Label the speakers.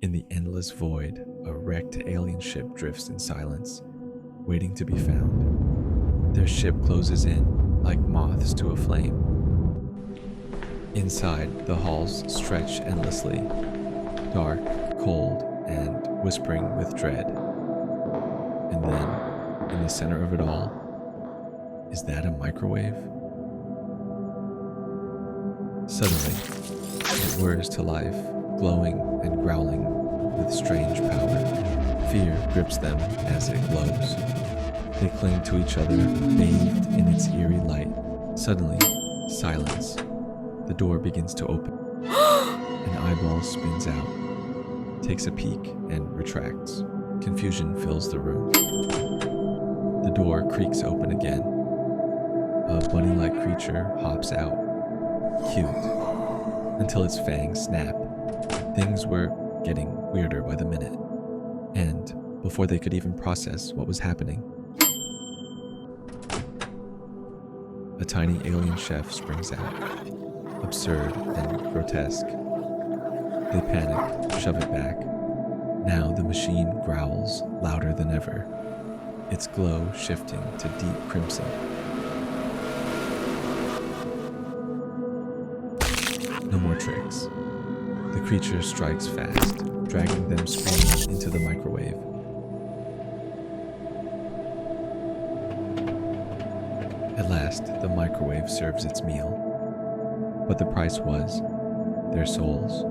Speaker 1: In the endless void, a wrecked alien ship drifts in silence, waiting to be found. Their ship closes in like moths to a flame. Inside, the halls stretch endlessly, dark, cold, and whispering with dread. And then, in the center of it all, is that a microwave? Suddenly, it whirs to life, glowing and growling with strange power. Fear grips them as it glows. They cling to each other, bathed in its eerie light. Suddenly, silence. The door begins to open. An eyeball spins out, takes a peek, and retracts. Confusion fills the room. The door creaks open again. A bunny-like creature hops out. Cute. Until its fangs snap. Things were getting weirder by the minute. And before they could even process what was happening, a tiny alien chef springs out. Absurd and grotesque. They panic, shove it back. Now the machine growls louder than ever, its glow shifting to deep crimson. No more tricks. The creature strikes fast, dragging them screaming into the microwave. At last, the microwave serves its meal. But the price was their souls.